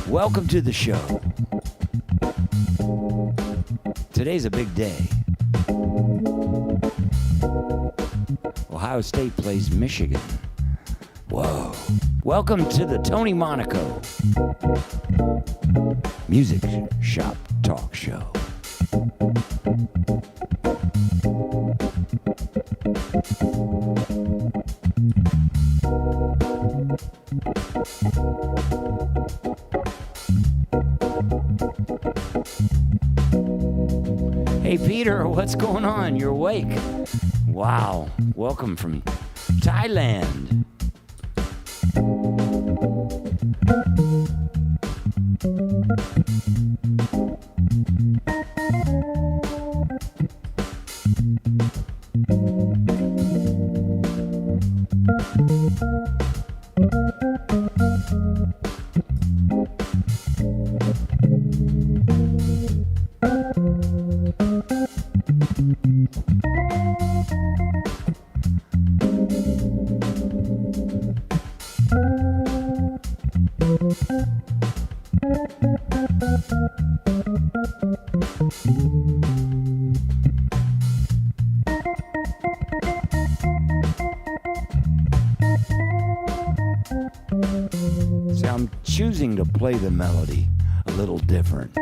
Welcome to the show. Today's a big day. Ohio State plays Michigan. Whoa. Welcome to the Tony Monaco Music Shop Talk Show. Hey Peter, what's going on? You're awake. Wow. Welcome from Thailand. See, I'm choosing to play the melody a little different.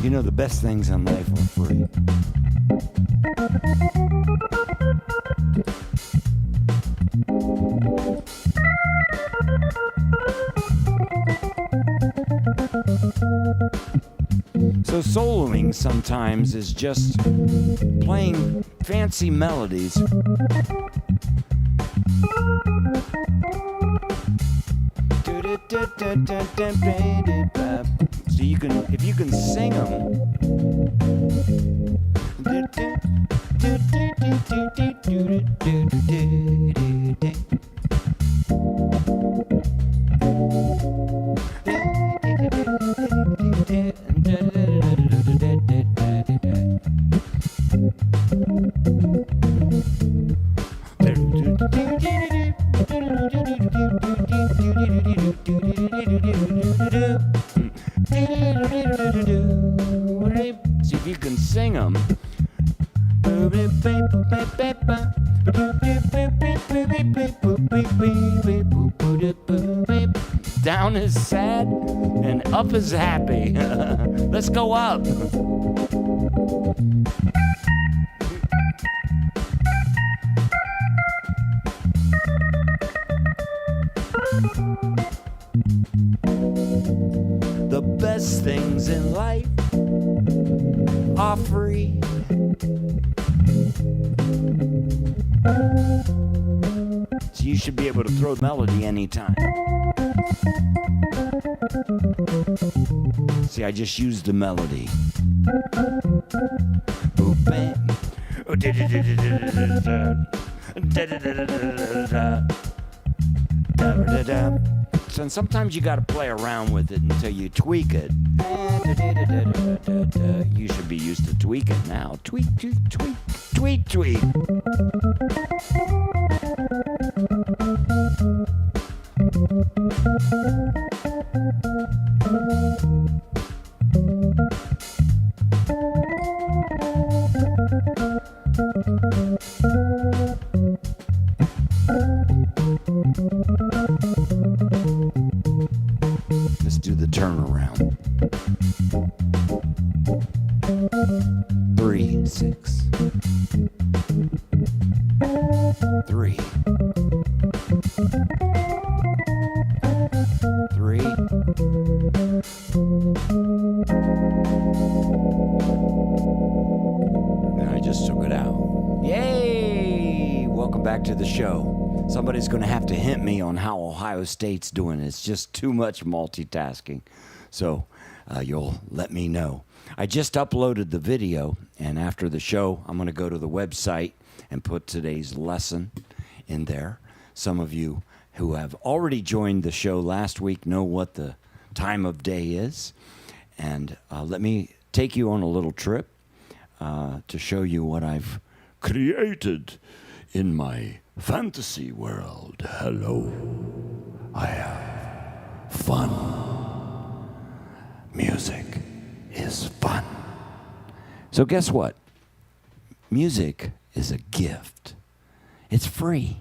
You know, the best things in life are free. So soloing sometimes is just playing fancy melodies. So you can, if you can sing them. See if you can sing them. Down is sad and up is happy. Let's go up. The best things in life are free. So you should be able to throw melody anytime. See, I just used the melody. Boop, bam. So sometimes you got to play around with it until you tweak it. You should be used to tweaking now. Tweak, tweak, tweak, tweak, tweak. Let's do the turnaround. 3, 6. 3. 3. And I just took it out. Yay! Welcome back to the show. Somebody's going to have to hint me on how Ohio State's doing. It's just too much multitasking. So you'll let me know. I just uploaded the video, and after the show, I'm going to go to the website and put today's lesson in there. Some of you who have already joined the show last week know what the time of day is. And let me take you on a little trip to show you what I've created in my fantasy world. Hello. I have fun. Music is fun. So guess what? Music is a gift. It's free.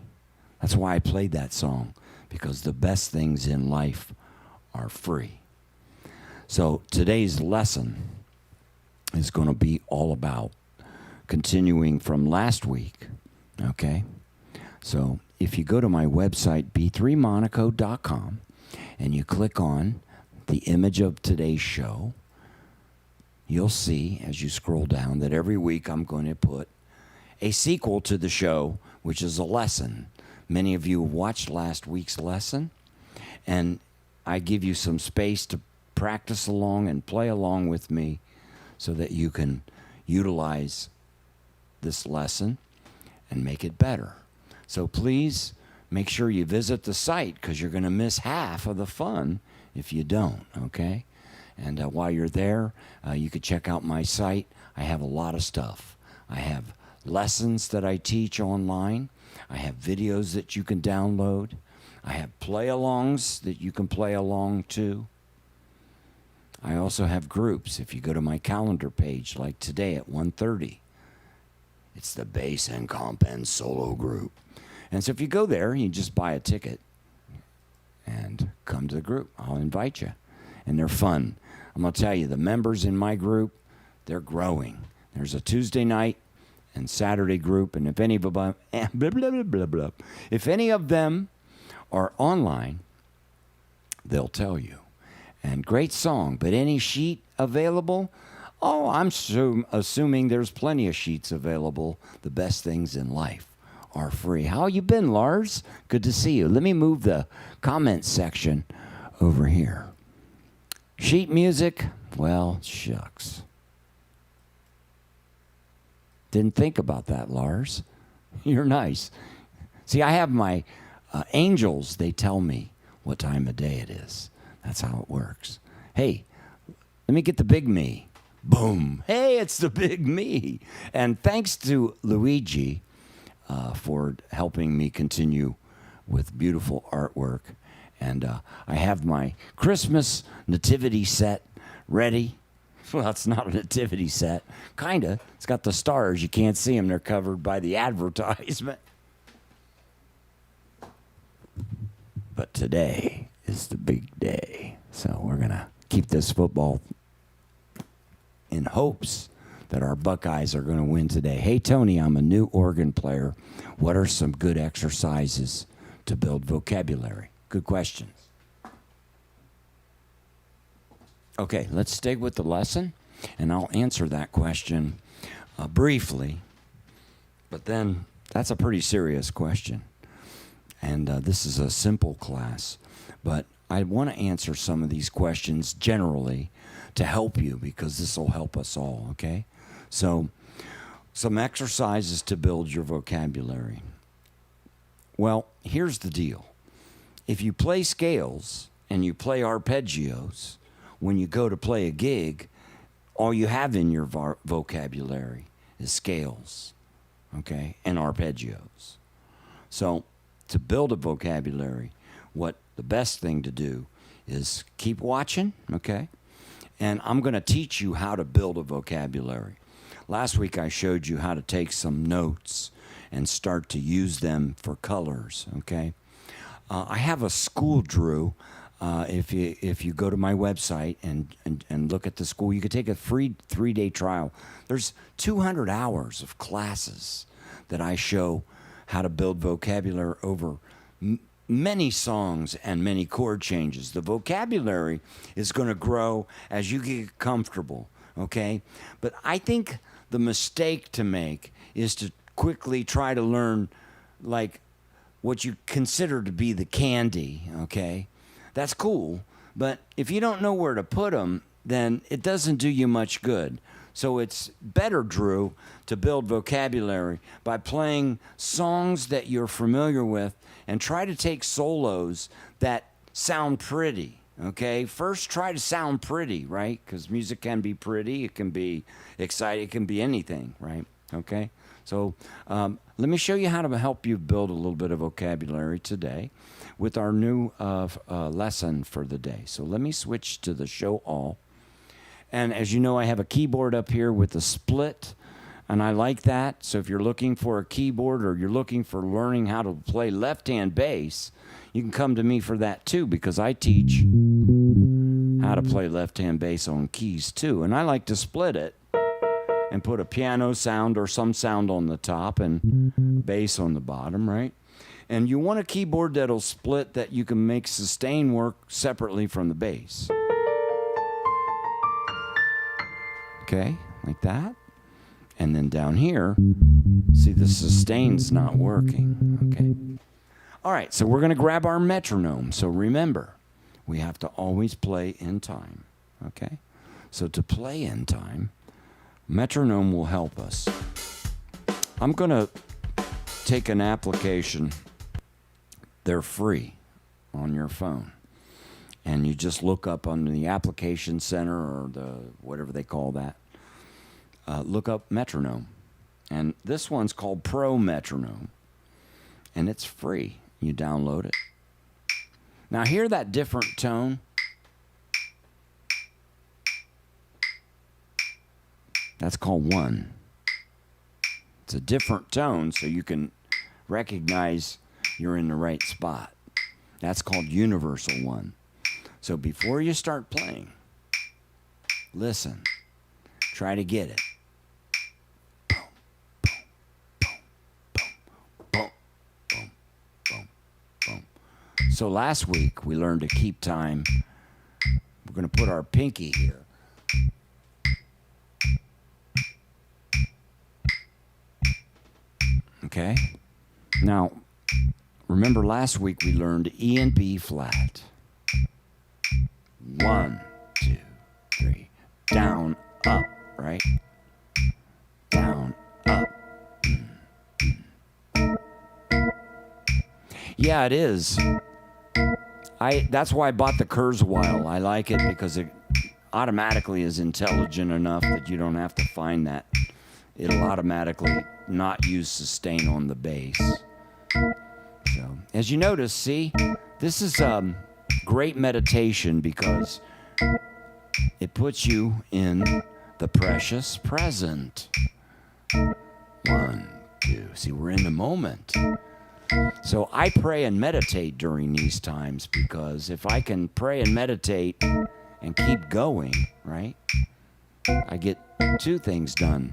That's why I played that song, because the best things in life are free. So today's lesson is going to be all about continuing from last week, okay? So if you go to my website, b3monaco.com, and you click on the image of today's show, you'll see as you scroll down that every week I'm going to put a sequel to the show, which is a lesson. Many of you watched last week's lesson, and I give you some space to practice along and play along with me so that you can utilize this lesson and make it better. So please make sure you visit the site, because you're going to miss half of the fun if you don't, okay? And while you're there, you could check out my site. I have a lot of stuff. I have lessons that I teach online. I have videos that you can download. I have play-alongs that you can play along to. I also have groups. If you go to my calendar page, like today at 1:30, it's the bass and comp and solo group. And so if you go there, you just buy a ticket and come to the group. I'll invite you. And they're fun. I'm going to tell you, the members in my group, they're growing. There's a Tuesday night and Saturday group, and if any of them, blah, blah, blah, blah, blah. If any of them are online, they'll tell you. And great song, but any sheet available? Oh, I'm assuming there's plenty of sheets available. The best things in life are free. How you been, Lars? Good to see you. Let me move the comment section over here. Sheet music? Well, shucks. Didn't think about that, Lars. You're nice. See, I have my angels. They tell me what time of day it is. That's how it works. Hey, let me get the big me. Boom. Hey, it's the big me. And thanks to Luigi for helping me continue with beautiful artwork. And I have my Christmas nativity set ready. Well, it's not a nativity set. Kind of. It's got the stars. You can't see them. They're covered by the advertisement. But today is the big day. So we're going to keep this football in hopes that our Buckeyes are going to win today. Hey, Tony, I'm a new organ player. What are some good exercises to build vocabulary? Good questions. Okay, let's stay with the lesson, and I'll answer that question briefly. But then that's a pretty serious question. And this is a simple class. But I want to answer some of these questions generally to help you, because this will help us all, okay? So, some exercises to build your vocabulary. Well, here's the deal. If you play scales and you play arpeggios, when you go to play a gig, all you have in your vocabulary is scales, okay, and arpeggios. So to build a vocabulary, what the best thing to do is keep watching, okay? And I'm going to teach you how to build a vocabulary. Last week I showed you how to take some notes and start to use them for colors, okay? I have a school, Drew. If you go to my website and look at the school, you could take a free 3-day trial. There's 200 hours of classes that I show how to build vocabulary over many songs and many chord changes. The vocabulary is going to grow as you get comfortable, okay? But I think the mistake to make is to quickly try to learn, like, what you consider to be the candy, okay? That's cool, but if you don't know where to put them, then it doesn't do you much good. So it's better, Drew, to build vocabulary by playing songs that you're familiar with and try to take solos that sound pretty. Okay, first try to sound pretty, right? Because music can be pretty, it can be exciting, it can be anything, right? Okay, so let me show you how to help you build a little bit of vocabulary today with our new lesson for the day. So let me switch to the show all. And as you know, I have a keyboard up here with a split, and I like that. So if you're looking for a keyboard or you're looking for learning how to play left-hand bass, you can come to me for that too, because I teach how to play left-hand bass on keys too. And I like to split it and put a piano sound or some sound on the top and bass on the bottom, right? And you want a keyboard that'll split that you can make sustain work separately from the bass. Okay, like that. And then down here, see the sustain's not working, okay? All right, so we're going to grab our metronome. So remember, we have to always play in time, okay? So to play in time, metronome will help us. I'm going to take an application. They're free on your phone. And you just look up on the application center or the whatever they call that. Look up metronome. And this one's called Pro Metronome. And it's free. You download it. Now hear that different tone? That's called 1. It's a different tone so you can recognize you're in the right spot. That's called universal 1. So before you start playing, listen. Try to get it. So last week, we learned to keep time. We're going to put our pinky here. Okay? Now, remember last week we learned E and B flat. 1, 2, 3. Down, up, right? Down, up. Yeah, it is. That's why I bought the Kurzweil. I like it because it automatically is intelligent enough that you don't have to find that. It'll automatically not use sustain on the bass. So, as you notice, see, this is great meditation because it puts you in the precious present. 1, 2. See, we're in the moment. So I pray and meditate during these times because if I can pray and meditate and keep going, right, I get 2 things done.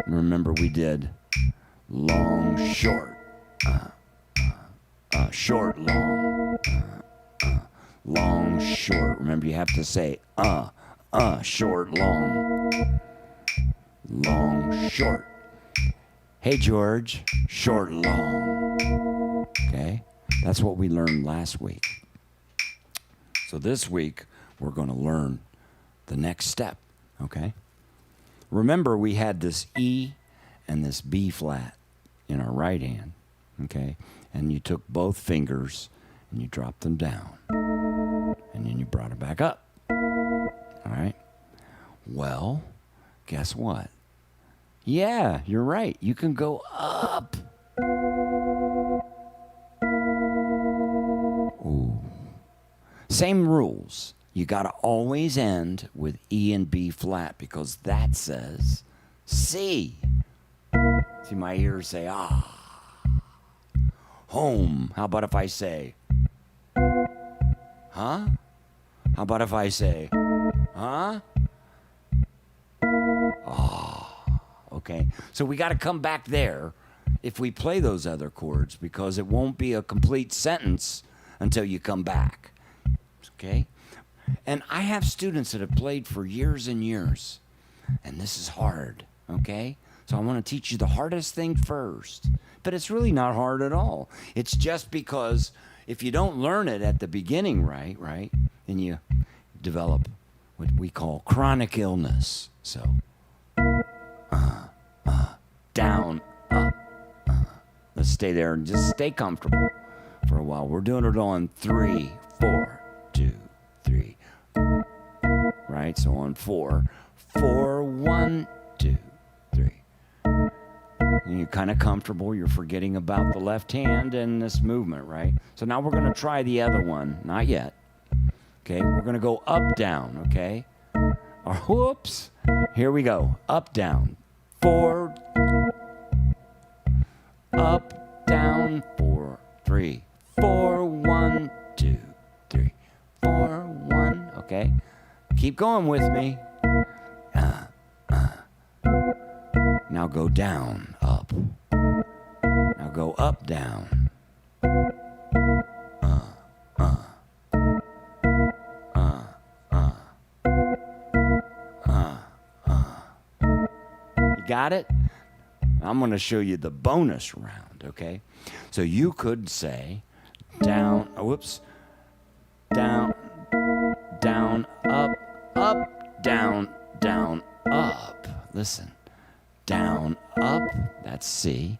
Remember we did long, short, short, long, long, short. Remember you have to say short, long. Long, short. Hey, George, short, long. Okay? That's what we learned last week. So this week, we're going to learn the next step. Okay? Remember, we had this E and this B flat in our right hand. Okay? And you took both fingers and you dropped them down. And then you brought it back up. All right? Well, guess what? Yeah, you're right. You can go up. Ooh. Same rules. You got to always end with E and B flat because that says C. See, my ears say, home. How about if I say, huh? How about if I say, huh? Okay, so we got to come back there if we play those other chords because it won't be a complete sentence until you come back. Okay? And I have students that have played for years and years, and this is hard. Okay? So I want to teach you the hardest thing first. But it's really not hard at all. It's just because if you don't learn it at the beginning right, then you develop what we call chronic illness. So, down, up. Let's stay there and just stay comfortable for a while. We're doing it on 3, 4, 2, 3. Right? So on 4, 4, 1, 2, 3. And you're kind of comfortable. You're forgetting about the left hand and this movement, right? So now we're going to try the other one. Not yet. Okay? We're going to go up, down, okay? Or whoops. Here we go. Up, down. 4, up, down, 4, 3, 4, 1, 2, 3, 4, 1. Okay? Keep going with me. Now go down, up. Now go up, down. You got it? I'm going to show you the bonus round, okay? So you could say down, down, down, up, down, down, up. Listen. Down, up, that's C.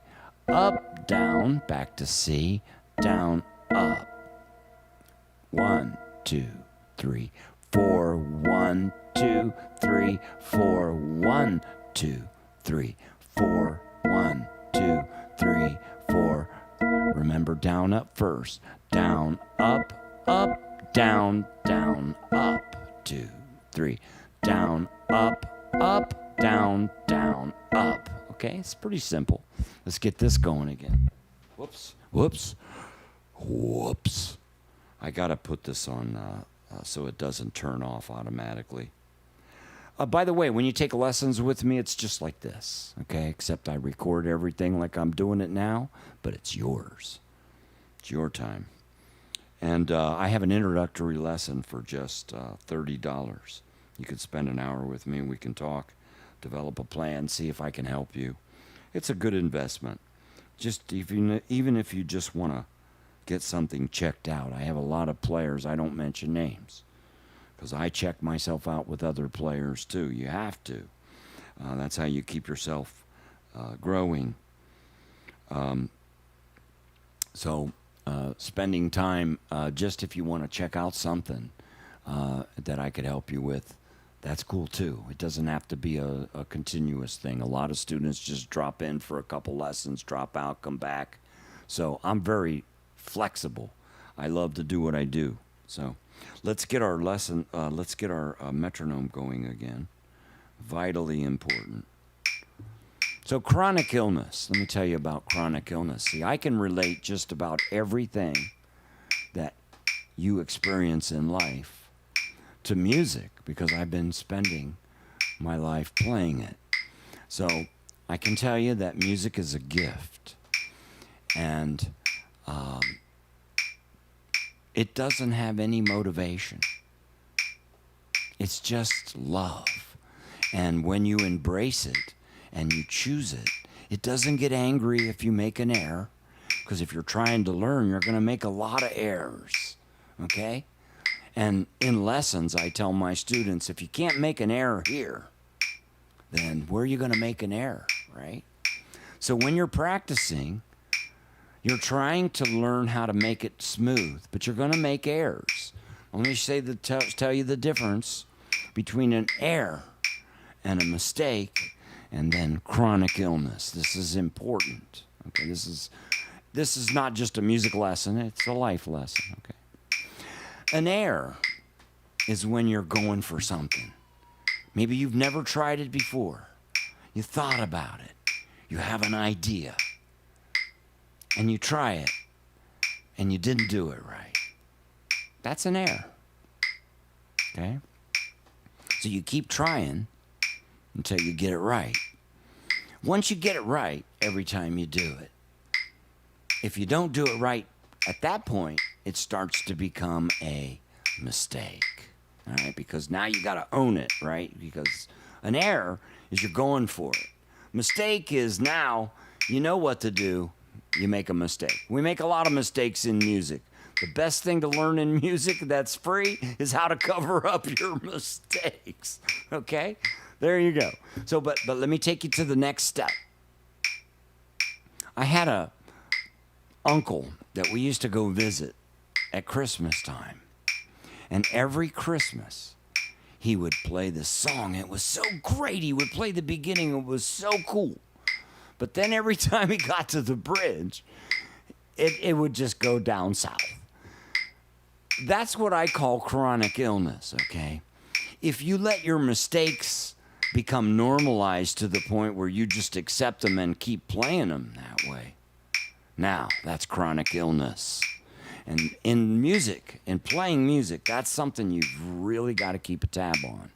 Up, down, back to C. Down, up. 1, 2, 3, 4. 1, 2, 3, 4. 1, 2, 3, 4. 1, 2, 3, 4. Remember down, up first. Down, up, down, down, up. 2, 3. Down, up, down, down, up. Okay, it's pretty simple. Let's get this going again. Whoops. I gotta put this on so it doesn't turn off automatically. By the way, when you take lessons with me, it's just like this, okay? Except I record everything like I'm doing it now, but it's yours. It's your time. And I have an introductory lesson for just $30. You could spend an hour with me and we can talk, develop a plan, see if I can help you. It's a good investment. Just even if you just want to get something checked out. I have a lot of players. I don't mention names because I check myself out with other players too. You have to. That's how you keep yourself growing. So spending time just if you want to check out something that I could help you with, that's cool too. It doesn't have to be a continuous thing. A lot of students just drop in for a couple lessons, drop out, come back. So I'm very flexible. I love to do what I do. So let's get our lesson, let's get our metronome going again. Vitally important. So chronic illness. Let me tell you about chronic illness. See, I can relate just about everything that you experience in life to music because I've been spending my life playing it. So I can tell you that music is a gift. And it doesn't have any motivation. It's just love. And when you embrace it and you choose it, it doesn't get angry if you make an error. Because if you're trying to learn, you're going to make a lot of errors. Okay? And in lessons, I tell my students, if you can't make an error here, then where are you going to make an error, right? So when you're practicing, you're trying to learn how to make it smooth, but you're going to make errors. Let me tell you the difference between an error and a mistake and then chronic illness. This is important. Okay, this is not just a music lesson, it's a life lesson, okay? An error is when you're going for something. Maybe you've never tried it before. You thought about it. You have an idea. And you try it. And you didn't do it right. That's an error. Okay? So you keep trying until you get it right. Once you get it right, every time you do it. If you don't do it right at that point, it starts to become a mistake. All right? Because now you got to own it, right? Because an error is you're going for it. Mistake is now you know what to do, you make a mistake. We make a lot of mistakes in music. The best thing to learn in music that's free is how to cover up your mistakes. Okay? There you go. So, but let me take you to the next step. I had a uncle that we used to go visit at Christmas time. And every Christmas, he would play this song. It was so great. He would play the beginning. It was so cool. But then every time he got to the bridge, it would just go down south. That's what I call chronic illness, okay? If you let your mistakes become normalized to the point where you just accept them and keep playing them that way, now that's chronic illness. And in music, in playing music, that's something you've really got to keep a tab on.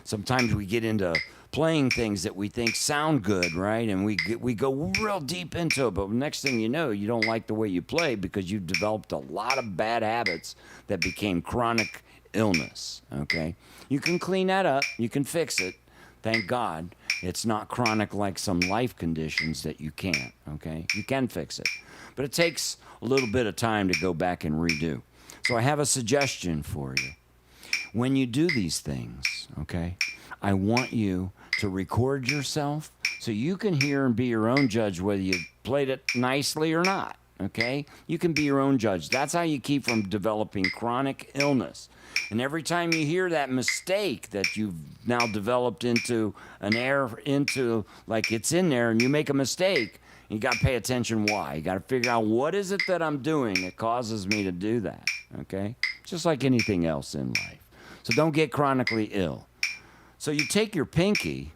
Sometimes we get into playing things that we think sound good, right? And we go real deep into it, but next thing you know, you don't like the way you play because you've developed a lot of bad habits that became chronic illness, okay? You can clean that up. You can fix it. Thank God it's not chronic like some life conditions that you can't, okay? You can fix it. But it takes a little bit of time to go back and redo. So I have a suggestion for you. When you do these things, okay, I want you to record yourself so you can hear and be your own judge whether you played it nicely or not, okay? You can be your own judge. That's how you keep from developing chronic illness. And every time you hear that mistake that you've now developed into an error, into like it's in there and you make a mistake, you got to pay attention why. You got to figure out what is it that I'm doing that causes me to do that, okay? Just like anything else in life. So don't get chronically ill. So you take your pinky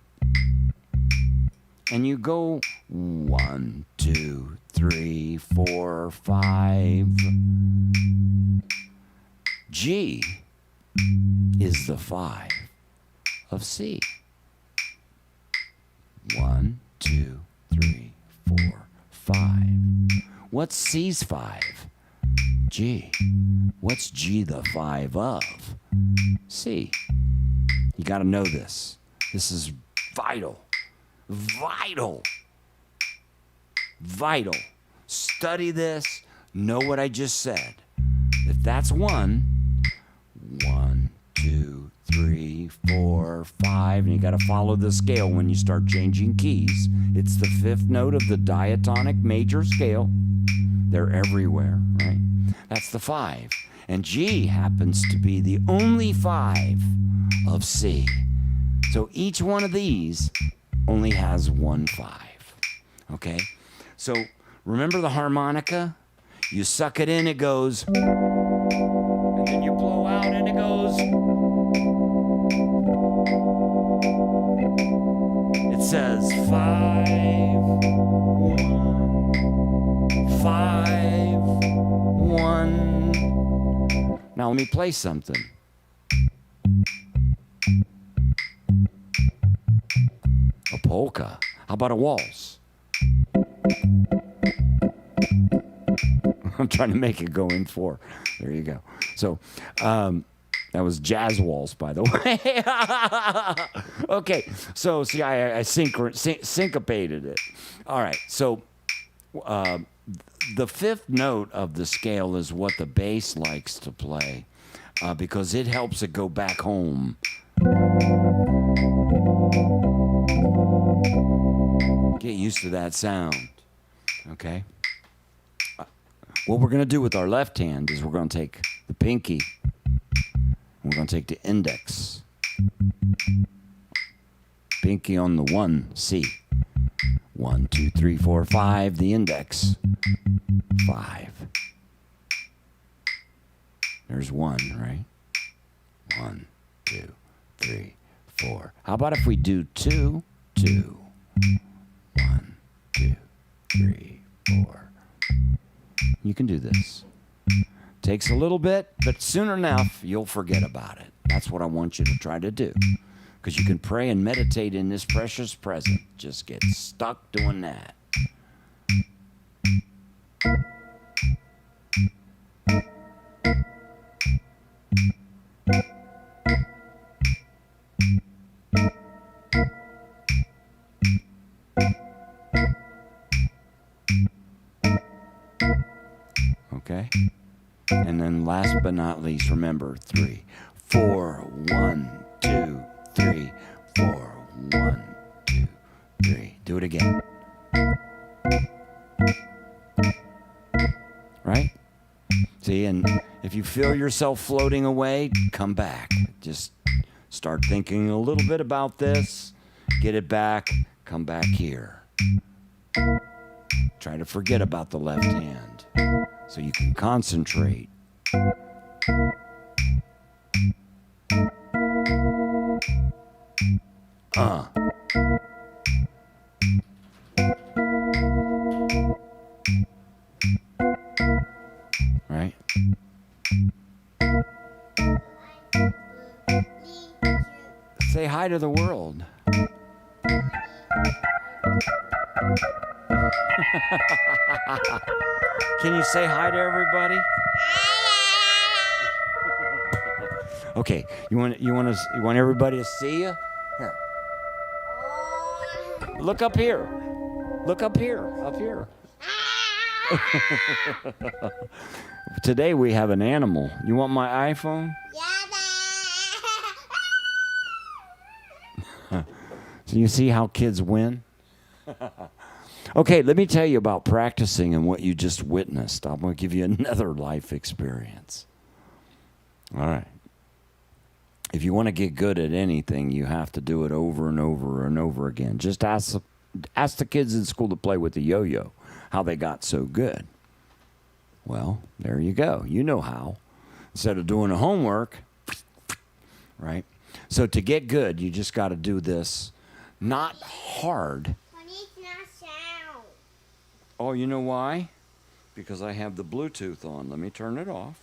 and you go 1, 2, 3, 4, 5. G is the 5 of C. 1, 2, 3, 4, 5. What's C's 5? G. What's G the 5 of? C. You got to know this. This is vital. Vital. Vital. Study this. Know what I just said. If that's 1, 1, 2, 3, 4, 5, and you got to follow the scale when you start changing keys. It's the 5th note of the diatonic major scale. They're everywhere, right? That's the 5. And G happens to be the only 5 of C. So each one of these only has 1 5. Okay? So remember the harmonica? You suck it in, it goes. And then you blow out and it goes. It says 5, 1, 5, 1. Now let me play something. A polka. How about a waltz? I'm trying to make it go in 4. There you go. So that was jazz waltz, by the way. Okay. So see, I syncopated it. All right. So the 5th note of the scale is what the bass likes to play because it helps it go back home. Get used to that sound, okay? What we're going to do with our left hand is we're going to take the pinky, and we're going to take the index. Pinky on the 1, C. 1, 2, 3, 4, 5, the index. 5. There's 1, right? 1, 2, 3, 4. How about if we do 2, 2? 1, 2, 3, 4. You can do this. Takes a little bit, but soon enough, you'll forget about it. That's what I want you to try to do. Because you can pray and meditate in this precious present. Just get stuck doing that. Okay? And then last but not least, remember 3, 4, 1, 2, 3, 4, 1, 2, 3. Do it again. Right? See, and if you feel yourself floating away, come back. Just start thinking a little bit about this, get it back, come back here. Try to forget about the left hand so you can concentrate. Right? Say hi to the world. Can you say hi to everybody? Okay, you want everybody to see you? Here. Look up here. Look up here. Up here. Today we have an animal. You want my iPhone? So you see how kids win? Okay, let me tell you about practicing and what you just witnessed. I'm going to give you another life experience. All right. If you want to get good at anything, you have to do it over and over and over again. Just ask the kids in school to play with the yo-yo, how they got so good. Well, there you go. You know how. Instead of doing the homework, right? So to get good, you just got to do this. Not hard. But it's not sound. Oh, you know why? Because I have the Bluetooth on. Let me turn it off.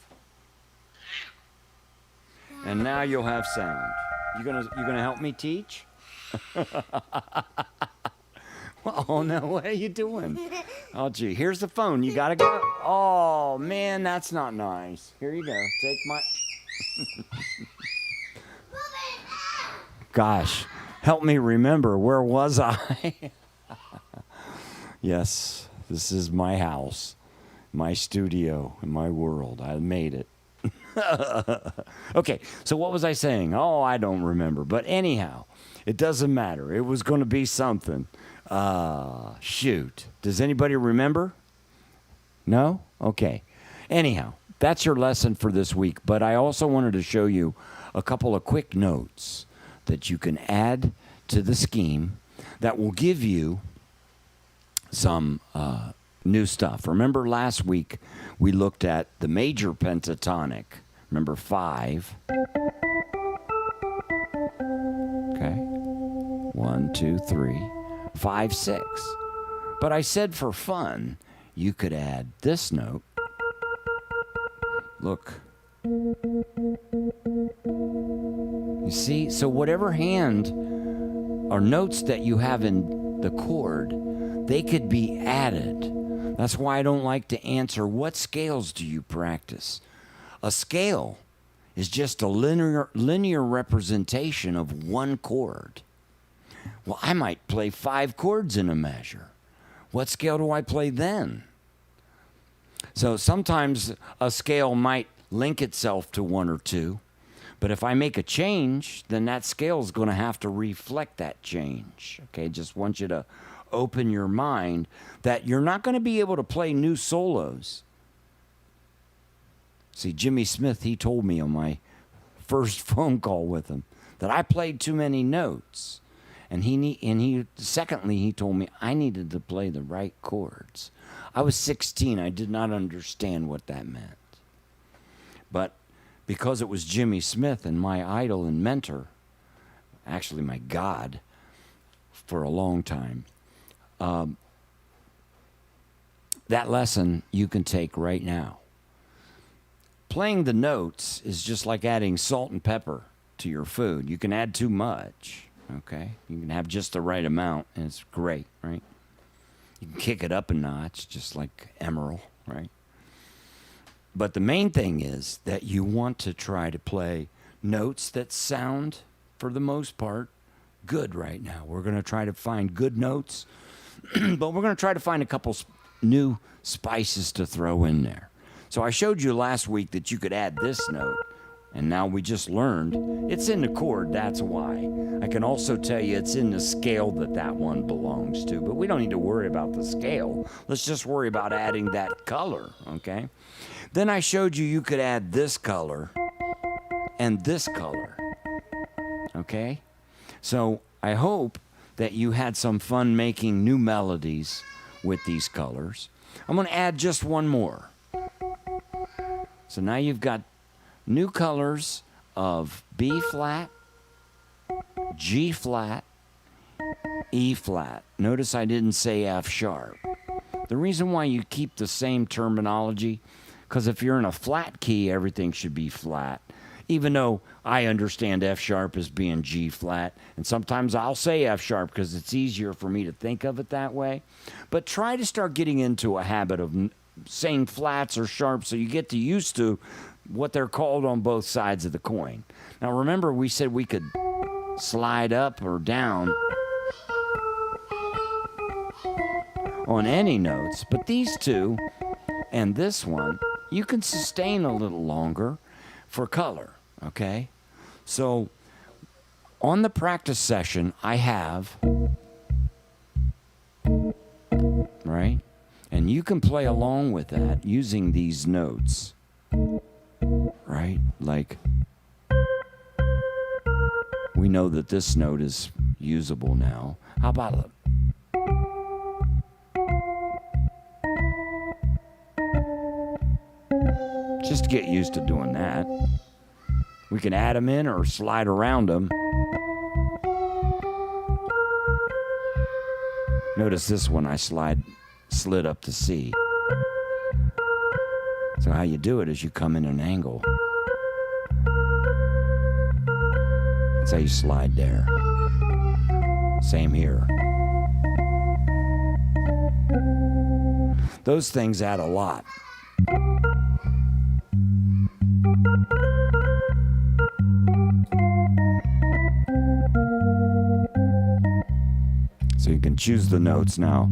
And now you'll have sound. You gonna help me teach? Oh no, what are you doing? Oh gee, here's the phone. You gotta go. Oh man, that's not nice. Here you go. Take my. Gosh, help me remember. Where was I? Yes, this is my house, my studio, and my world. I made it. Okay, so what was I saying? Oh, I don't remember. But anyhow, it doesn't matter. It was going to be something. Shoot. Does anybody remember? No? Okay. Anyhow, that's your lesson for this week. But I also wanted to show you a couple of quick notes that you can add to the scheme that will give you some new stuff. Remember last week we looked at the major pentatonic. Remember 5. Okay. 1, 2, 3, 5, 6. But I said for fun, you could add this note. Look. You see? So whatever hand or notes that you have in the chord, they could be added. That's why I don't like to answer, what scales do you practice? A scale is just a linear representation of one chord. Well, I might play 5 chords in a measure. What scale do I play then? So sometimes a scale might link itself to 1 or 2, but if I make a change, then that scale is going to have to reflect that change. Okay, just want you to open your mind that you're not going to be able to play new solos. See, Jimmy Smith, he told me on my first phone call with him that I played too many notes. And secondly, he told me I needed to play the right chords. I was 16. I did not understand what that meant. But because it was Jimmy Smith and my idol and mentor, actually my God, for a long time, that lesson you can take right now. Playing the notes is just like adding salt and pepper to your food. You can add too much, okay? You can have just the right amount, and it's great, right? You can kick it up a notch, just like Emerald, right? But the main thing is that you want to try to play notes that sound, for the most part, good right now. We're going to try to find good notes, but we're going to try to find a couple new spices to throw in there. So I showed you last week that you could add this note. And now we just learned it's in the chord, that's why. I can also tell you it's in the scale that one belongs to, but we don't need to worry about the scale. Let's just worry about adding that color, okay? Then I showed you could add this color and this color, okay? So I hope that you had some fun making new melodies with these colors. I'm going to add just one more. So now you've got new colors of B flat, G flat, E flat. Notice I didn't say F sharp. The reason why you keep the same terminology, because if you're in a flat key, everything should be flat. Even though I understand F sharp as being G flat, and sometimes I'll say F sharp because it's easier for me to think of it that way. But try to start getting into a habit of saying flats or sharps so you get used to what they're called on both sides of the coin. Now remember, we said we could slide up or down on any notes, but these two and this one, you can sustain a little longer for color, okay? So on the practice session, I have, right? And you can play along with that using these notes. Right? Like, we know that this note is usable now. How about just get used to doing that. We can add them in or slide around them. Notice this one I slid up to C. So how you do it is you come in an angle. That's how you slide there. Same here. Those things add a lot. So you can choose the notes now.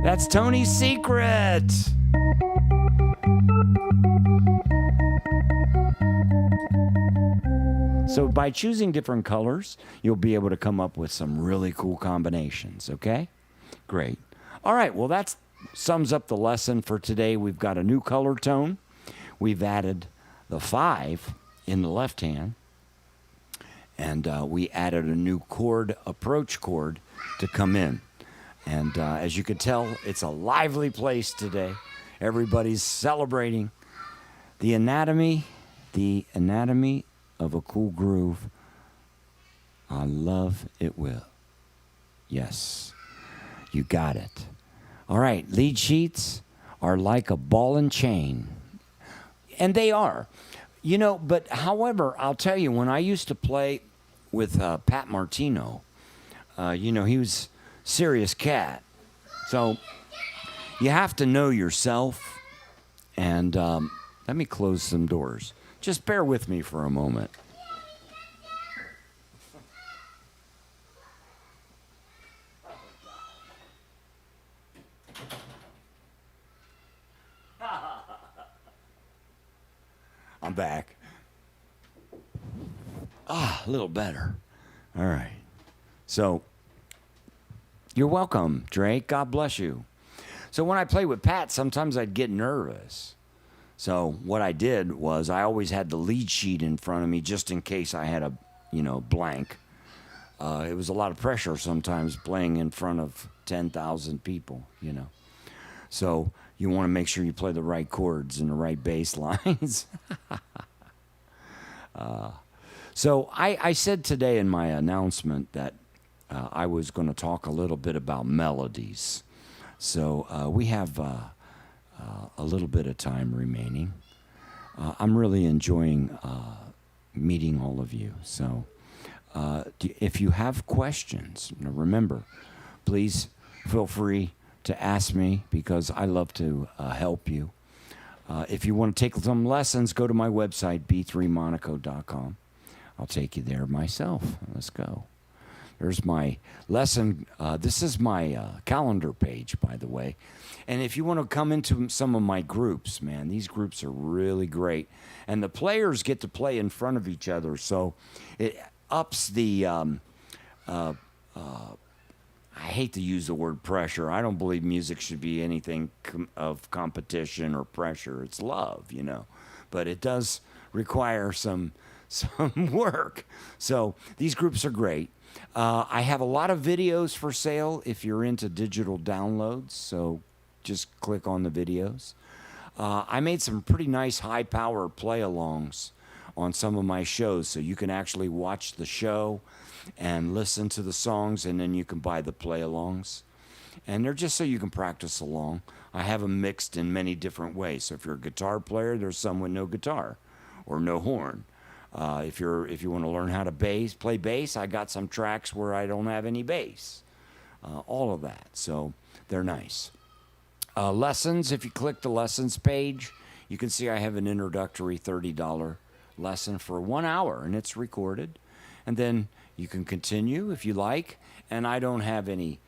That's Tony's secret. So by choosing different colors, you'll be able to come up with some really cool combinations, okay? Great. All right, well, that sums up the lesson for today. We've got a new color tone. We've added the 5 in the left hand. And we added a new chord, approach chord, to come in. And as you can tell, it's a lively place today. Everybody's celebrating the anatomy of a cool groove. I love it will. Yes, you got it. All right, lead sheets are like a ball and chain. And they are. You know, but however, I'll tell you, when I used to play with Pat Martino, you know, he was serious cat. So you have to know yourself. And let me close some doors. Just bear with me for a moment. I'm back. A little better. All right. So, you're welcome, Drake. God bless you. So when I play with Pat, sometimes I'd get nervous. So what I did was I always had the lead sheet in front of me just in case I had a, blank. It was a lot of pressure sometimes playing in front of 10,000 people, So you want to make sure you play the right chords and the right bass lines. So I said today in my announcement that I was going to talk a little bit about melodies. So we have a little bit of time remaining. I'm really enjoying meeting all of you. So if you have questions, remember, please feel free to ask me because I love to help you. If you want to take some lessons, go to my website, b3monaco.com. I'll take you there myself. Let's go. There's my lesson. This is my calendar page, by the way. And if you want to come into some of my groups, man, these groups are really great. And the players get to play in front of each other. So it ups the, I hate to use the word pressure. I don't believe music should be anything of competition or pressure. It's love, you know. But it does require some work. So these groups are great. I have a lot of videos for sale if you're into digital downloads. So just click on the videos. I made some pretty nice high-power play-alongs on some of my shows, so you can actually watch the show and listen to the songs, and then you can buy the play-alongs. And they're just so you can practice along. I have them mixed in many different ways. So if you're a guitar player, there's some with no guitar or no horn. If you want to learn how to play bass, I got some tracks where I don't have any bass. All of that. So they're nice. Lessons, if you click the lessons page, you can see I have an introductory $30 lesson for 1 hour, and it's recorded. And then you can continue if you like. And I don't have any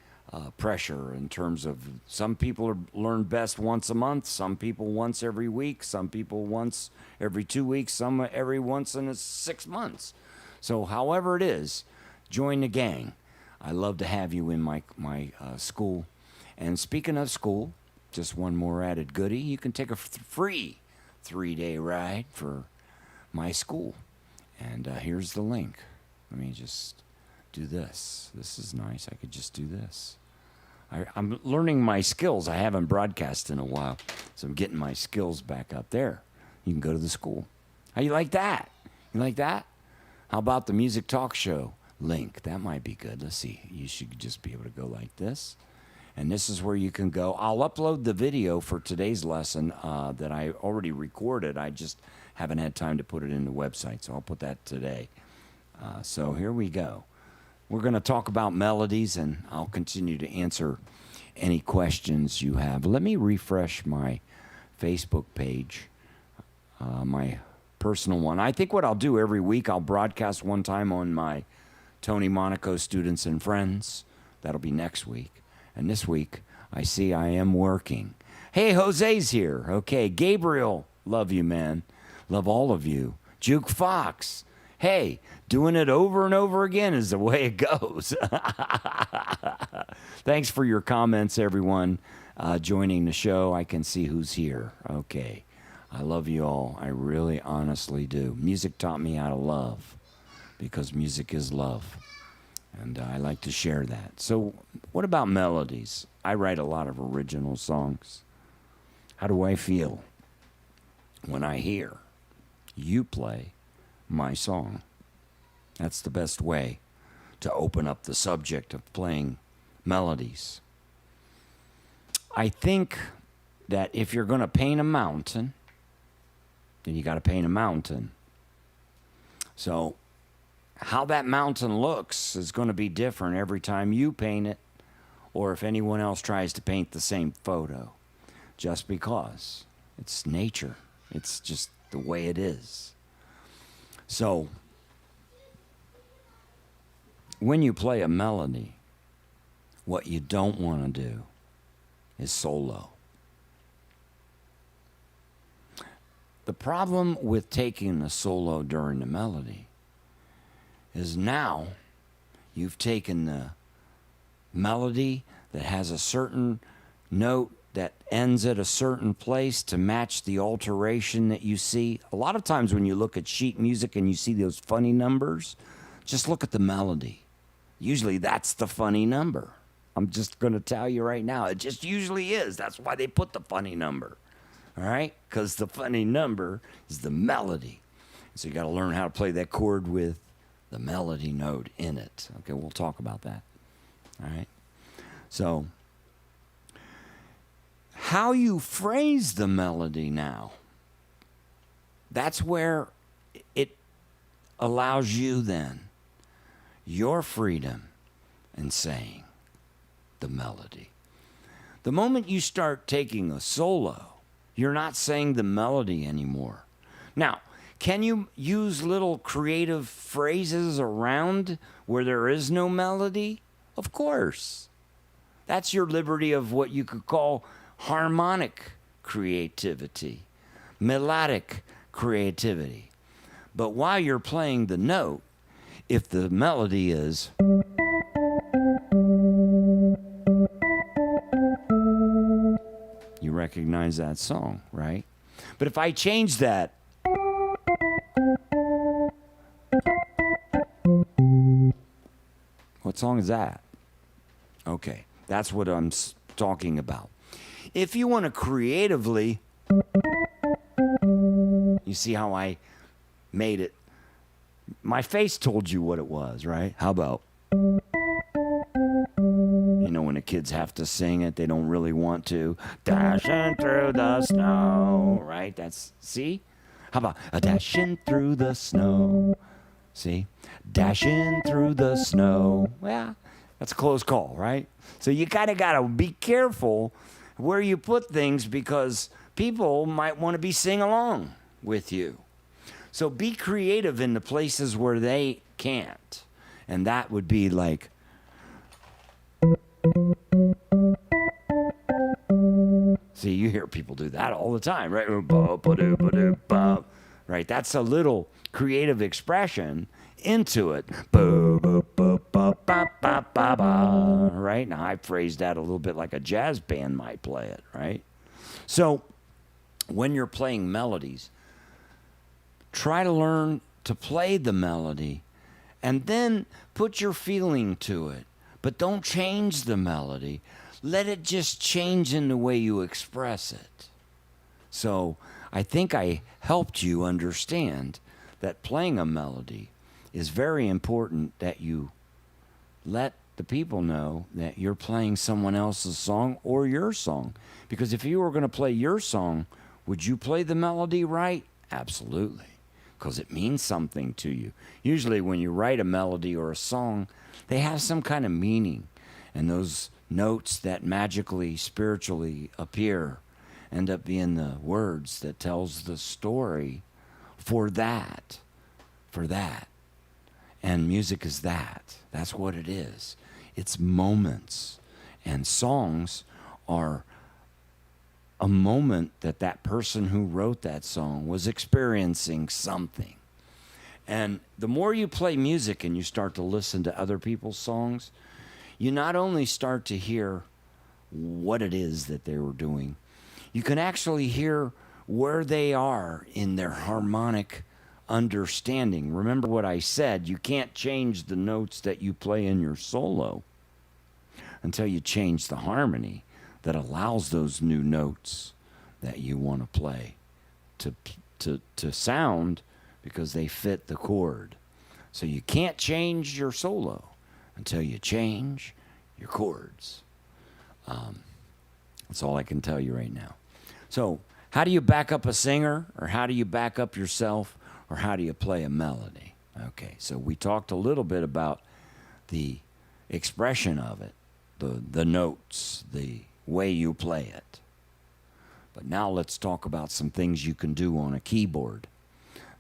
pressure in terms of some people learn best once a month, some people once every week, some people once every 2 weeks, some every once in 6 months. So however it is, join the gang. I love to have you in my school. And speaking of school, just one more added goodie, you can take a free 3-day ride for my school. And here's the link. Let me just do this. This is nice. I could just do this. I'm learning my skills. I haven't broadcast in a while, so I'm getting my skills back up there. You can go to the school. How you like that? You like that? How about the music talk show link? That might be good. Let's see. You should just be able to go like this. And this is where you can go. I'll upload the video for today's lesson that I already recorded. I just haven't had time to put it in the website, so I'll put that today. So here we go. We're going to talk about melodies, and I'll continue to answer any questions you have. Let me refresh my Facebook page, my personal one. I think what I'll do every week, I'll broadcast one time on my Tony Monaco Students and Friends. That'll be next week. And this week, I see I am working. Hey, Jose's here. Okay, Gabriel, love you, man. Love all of you. Juke Fox. Hey, doing it over and over again is the way it goes. Thanks for your comments, everyone, joining the show. I can see who's here. Okay. I love you all. I really, honestly do. Music taught me how to love because music is love. And I like to share that. So what about melodies? I write a lot of original songs. How do I feel when I hear you play my song? That's the best way to open up the subject of playing melodies. I think that if you're going to paint a mountain, then you got to paint a mountain. So how that mountain looks is going to be different every time you paint it or if anyone else tries to paint the same photo, just because it's nature. It's just the way it is. So when you play a melody, what you don't want to do is solo. The problem with taking the solo during the melody is now you've taken the melody that has a certain note that ends at a certain place to match the alteration that you see. A lot of times when you look at sheet music and you see those funny numbers, just look at the melody. Usually that's the funny number. I'm just going to tell you right now, it just usually is. That's why they put the funny number. All right? Because the funny number is the melody. So you got to learn how to play that chord with the melody note in it. Okay, we'll talk about that. All right? So how you phrase the melody now, that's where it allows you then your freedom in saying the melody. The moment you start taking a solo, you're not saying the melody anymore. Now, Can you use little creative phrases around where there is no melody? Of course. That's your liberty of what you could call harmonic creativity, melodic creativity. But while you're playing the note, if the melody is, you recognize that song, right? But if I change that, what song is that? Okay, that's what I'm talking about. If you want to creatively, you see how I made it? My face told you what it was, right? How about, when the kids have to sing it, they don't really want to. Dashing through the snow, right? See? How about a dashing through the snow? See? Dashing through the snow. Well, that's a close call, right? So you kind of got to be careful where you put things because people might want to be sing along with you. So be creative in the places where they can't. And that would be like, see, you hear people do that all the time, right? Right? That's a little creative expression into it. Right? Now, I phrased that a little bit like a jazz band might play it, right? So, when you're playing melodies, try to learn to play the melody and then put your feeling to it. But don't change the melody. Let it just change in the way you express it. So I think I helped you understand that playing a melody is very important, that you let the people know that you're playing someone else's song or your song. Because if you were going to play your song, would you play the melody right? Absolutely. Because it means something to you. Usually when you write a melody or a song, they have some kind of meaning. And those notes that magically, spiritually appear end up being the words that tells the story for that. And music is that. That's what it is. It's moments. And songs are a moment that that person who wrote that song was experiencing something. And the more you play music and you start to listen to other people's songs, you not only start to hear what it is that they were doing, you can actually hear where they are in their harmonic understanding. Remember what I said, you can't change the notes that you play in your solo until you change the harmony that allows those new notes that you want to play to sound, because they fit the chord. So you can't change your solo until you change your chords. That's all I can tell you right now. So how do you back up a singer, or how do you back up yourself, or how do you play a melody? Okay, so we talked a little bit about the expression of it, the notes, the way you play it. But now let's talk about some things you can do on a keyboard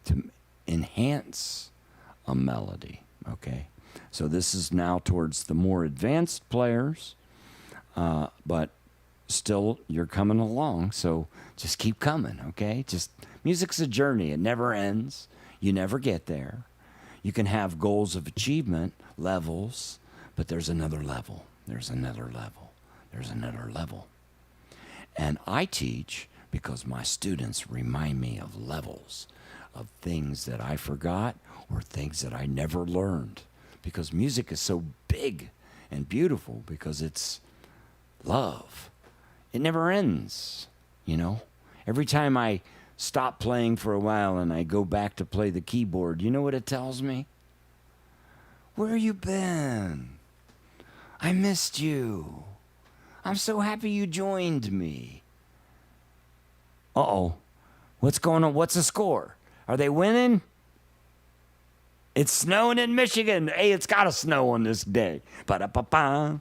to enhance a melody, okay? So this is now towards the more advanced players, but still you're coming along, so just keep coming, okay? Just music's a journey. It never ends. You never get there. You can have goals of achievement, levels, but there's another level. There's another level. There's another level. And I teach because my students remind me of levels, of things that I forgot or things that I never learned. Because music is so big and beautiful, because it's love. It never ends, you know? Every time I stop playing for a while and I go back to play the keyboard, you know what it tells me? Where you been? I missed you. I'm so happy you joined me. Uh-oh. What's going on? What's the score? Are they winning? It's snowing in Michigan. Hey, it's got to snow on this day. Ba-da-ba-ba.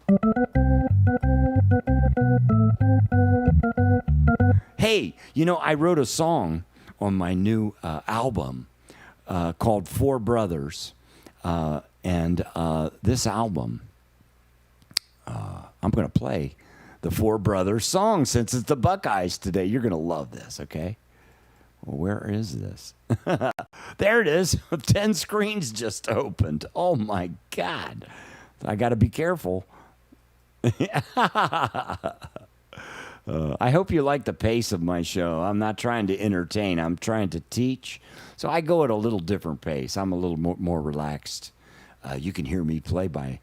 Hey, I wrote a song on my new album called Four Brothers. And this album, I'm going to play the Four Brothers song since it's the Buckeyes today. You're going to love this, okay? Well, where is this? There it is. 10 screens just opened. Oh, my God. I got to be careful. I hope you like the pace of my show. I'm not trying to entertain. I'm trying to teach. So I go at a little different pace. I'm a little more relaxed. You can hear me play by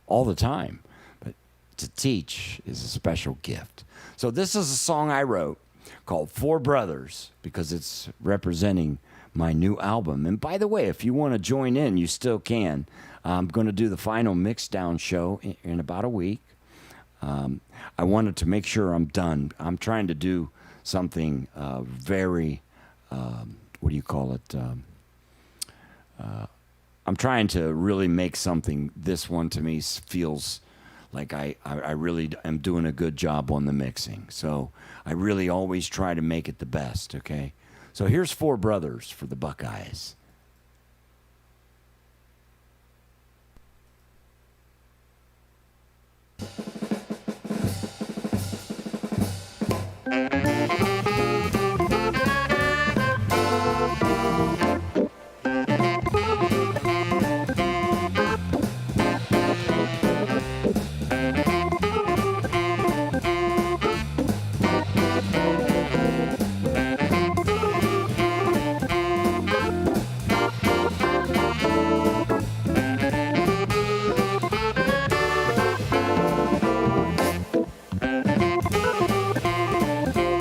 all the time. But to teach is a special gift. So this is a song I wrote called Four Brothers because it's representing my new album. And by the way, if you want to join in, you still can. I'm going to do the final mix down show in about a week. I wanted to make sure I'm done. I'm trying to do something very, what do you call it? I'm trying to really make something, this one to me feels like I really am doing a good job on the mixing. So I really always try to make it the best, okay? So here's Four Brothers for the Buckeyes.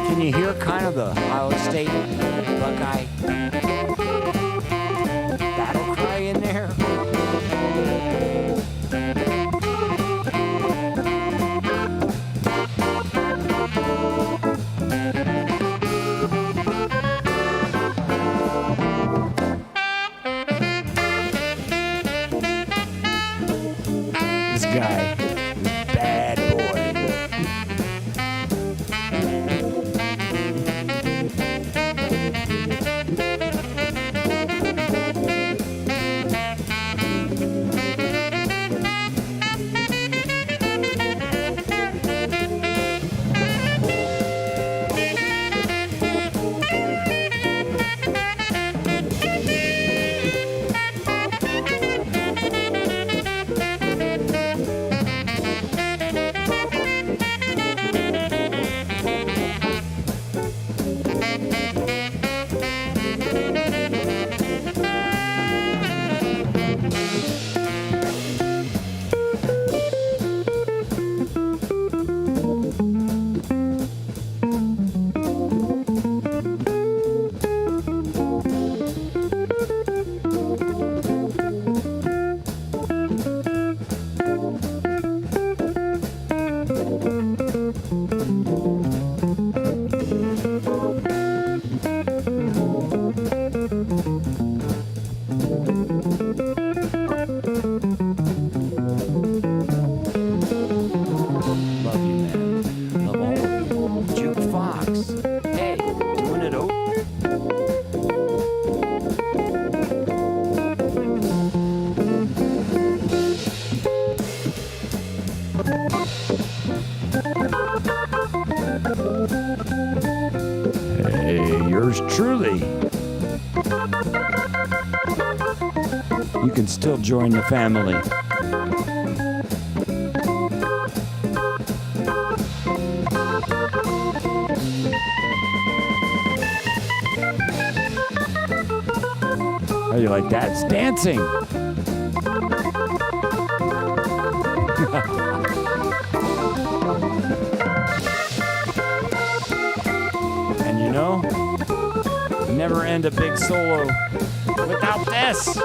Can you hear kind of the Ohio State Buckeye battle cry in there? This guy is bad boy. Love you, man. Love all of you. Juke Fox. Hey, doing it over. Hey, yours truly. You can still join the family. How do you like that? It's dancing. And you know, you never end a big solo without this.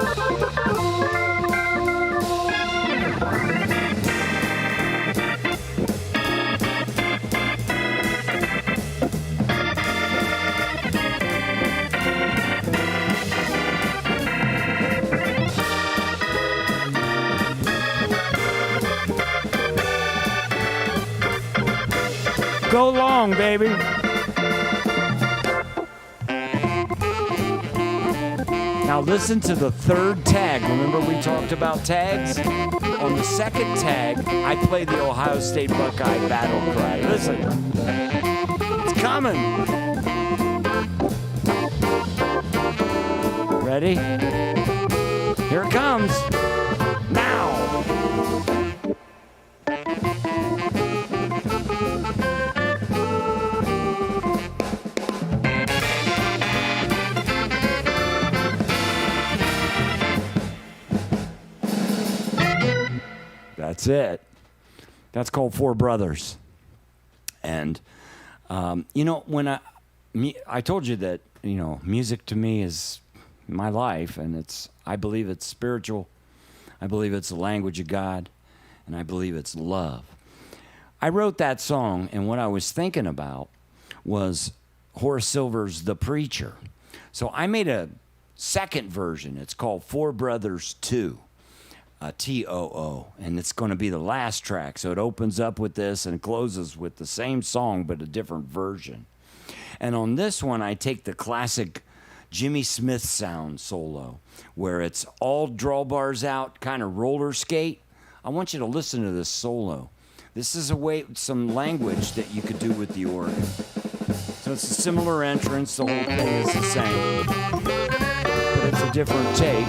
Go long, baby. Now listen to the third tag. Remember we talked about tags? On the second tag, I play the Ohio State Buckeye battle cry. Listen. It's coming. Ready? Here it comes. Now. That's it. That's called Four Brothers. And, when I told you that, music to me is my life, and I believe it's spiritual. I believe it's the language of God, and I believe it's love. I wrote that song, and what I was thinking about was Horace Silver's The Preacher. So I made a second version. It's called Four Brothers 2. TOO, and it's going to be the last track. So it opens up with this and closes with the same song but a different version. And on this one, I take the classic Jimmy Smith sound solo, where it's all drawbars out, kind of roller skate. I want you to listen to this solo. This is some language that you could do with the organ. So it's a similar entrance. The whole thing is the same, but it's a different take.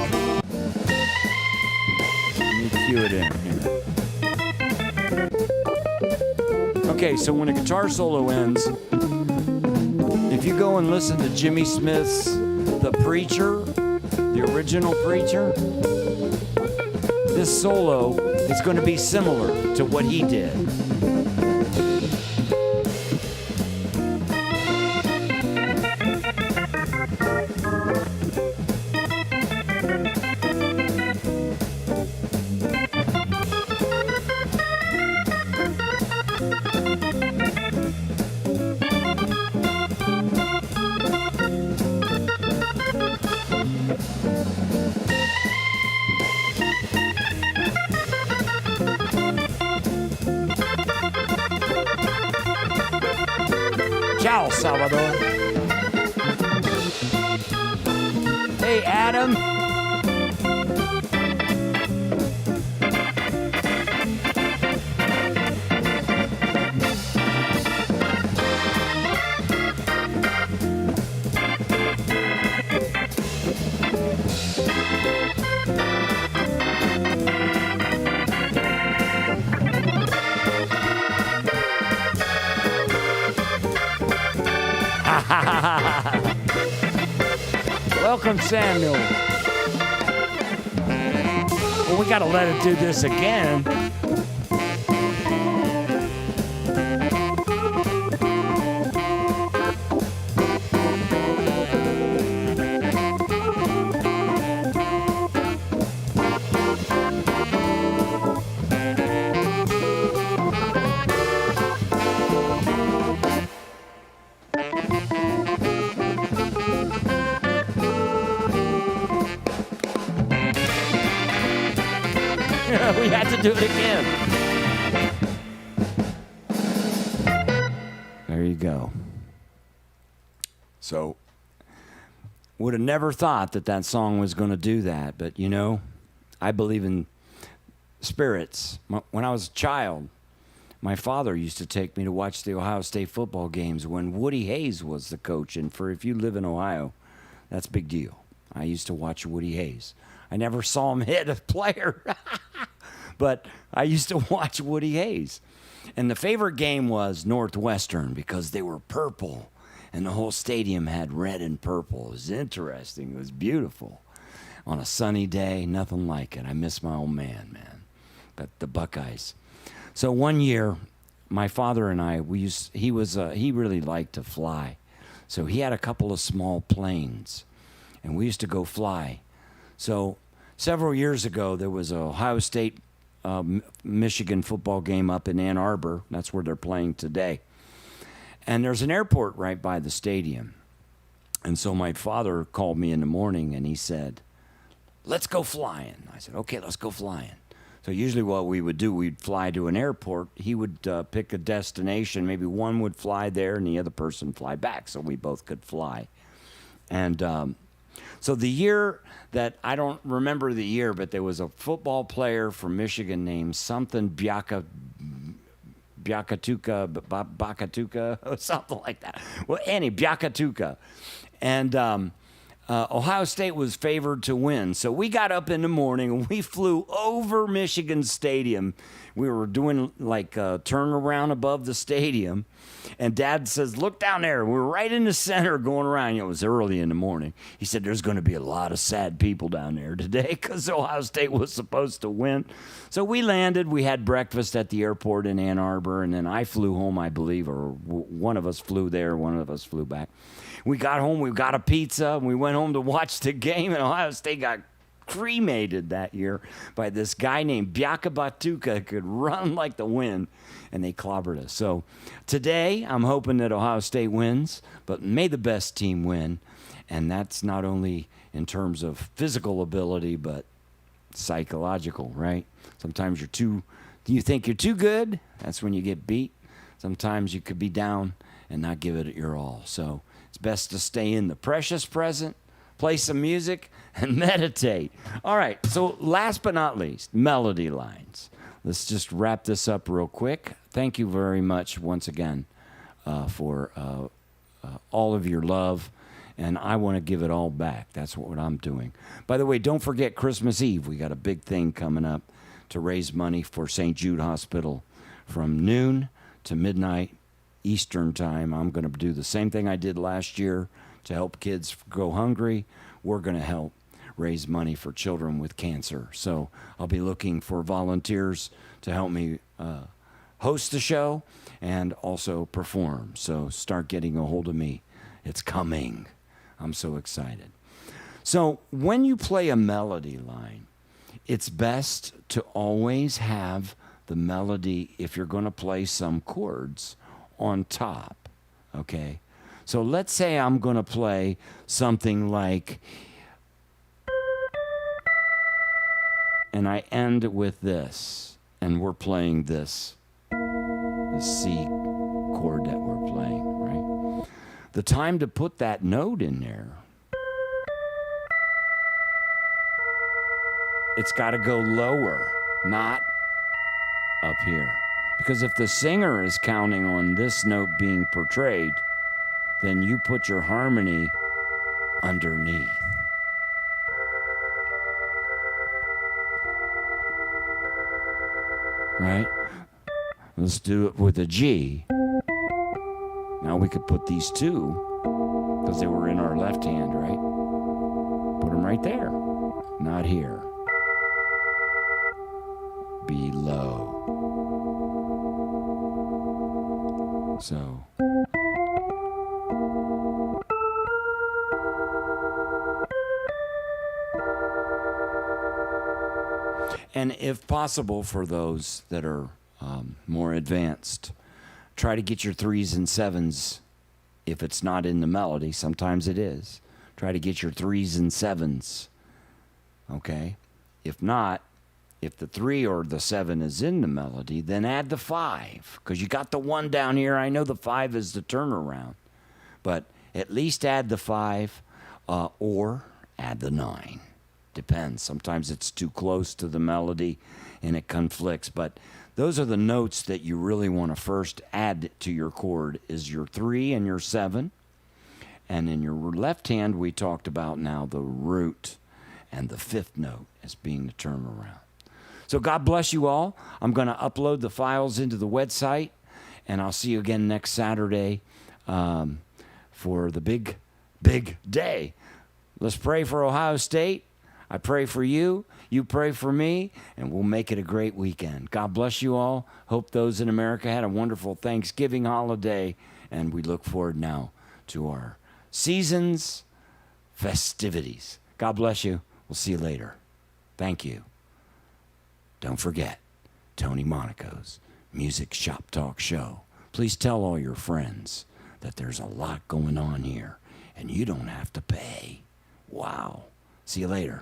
Cue it in here. Okay, so when a guitar solo ends, if you go and listen to Jimmy Smith's The Preacher, the original Preacher, this solo is going to be similar to what he did. Ciao, Salvador. Hey, Adam. Welcome, Samuel. Well, we got to let it do this again. We had to do it again. There you go. So, would have never thought that song was going to do that. But, I believe in spirits. When I was a child, my father used to take me to watch the Ohio State football games when Woody Hayes was the coach. And if you live in Ohio, that's a big deal. I used to watch Woody Hayes. I never saw him hit a player. But I used to watch Woody Hayes. And the favorite game was Northwestern because they were purple. And the whole stadium had red and purple. It was interesting. It was beautiful. On a sunny day, nothing like it. I miss my old man. But the Buckeyes. So one year, my father and I, he really liked to fly. So he had a couple of small planes. And we used to go fly. So several years ago, there was an Ohio State Michigan football game up in Ann Arbor. That's where they're playing today. And there's an airport right by the stadium. And so my father called me in the morning and he said, let's go flying. I said, okay, let's go flying. So usually what we would do, we'd fly to an airport. He would pick a destination. Maybe one would fly there and the other person fly back so we both could fly. And So the year that I don't remember the year, but there was a football player from Michigan named something Bakatuka, or something like that. Well, Bakatuka. And Ohio State was favored to win. So we got up in the morning and we flew over Michigan Stadium. We were doing like a turnaround above the stadium. And Dad says, look down there. We're right in the center going around. It was early in the morning. He said, there's going to be a lot of sad people down there today because Ohio State was supposed to win. So we landed. We had breakfast at the airport in Ann Arbor. And then I flew home, I believe, or one of us flew there. One of us flew back. We got home. We got a pizza. And we went home to watch the game. And Ohio State got cremated that year by this guy named Bakatuka, could run like the wind, and they clobbered us. So today I'm hoping that Ohio State wins, but may the best team win, and that's not only in terms of physical ability but psychological, right? Sometimes you think you're too good, that's when you get beat. Sometimes you could be down and not give it your all. So it's best to stay in the precious present, play some music, and meditate. All right, so last but not least, melody lines. Let's just wrap this up real quick. Thank you very much once again for all of your love, and I want to give it all back. That's what I'm doing. By the way, don't forget Christmas Eve. We got a big thing coming up to raise money for St. Jude Hospital from noon to midnight Eastern time. I'm going to do the same thing I did last year to help kids go hungry. We're going to help raise money for children with cancer. So I'll be looking for volunteers to help me host the show and also perform. So start getting a hold of me. It's coming. I'm so excited. So when you play a melody line, it's best to always have the melody, if you're going to play some chords, on top, okay? So let's say I'm going to play something like, and I end with this, and we're playing this, the C chord that we're playing, right? The time to put that note in there, it's got to go lower, not up here. Because if the singer is counting on this note being portrayed, then you put your harmony underneath. Right? Let's do it with a G. Now we could put these two, because they were in our left hand, right? Put them right there, not here. Below. So. And if possible, for those that are more advanced, try to get your 3s and 7s. If it's not in the melody, sometimes it is. Try to get your 3s and 7s. Okay? If not, if the 3 or the 7 is in the melody, then add the 5. Because you got the 1 down here. I know the 5 is the turnaround. But at least add the 5 or add the 9. Depends. Sometimes it's too close to the melody and it conflicts. But those are the notes that you really want to first add to your chord, is your 3 and your 7. And in your left hand, we talked about now the root and the 5th note as being the turnaround. So God bless you all. I'm going to upload the files into the website, and I'll see you again next Saturday for the big, big day. Let's pray for Ohio State. I pray for you. You pray for me, and we'll make it a great weekend. God bless you all. Hope those in America had a wonderful Thanksgiving holiday, and we look forward now to our season's festivities. God bless you. We'll see you later. Thank you. Don't forget, Tony Monaco's Music Shop Talk Show. Please tell all your friends that there's a lot going on here, and you don't have to pay. Wow. See you later.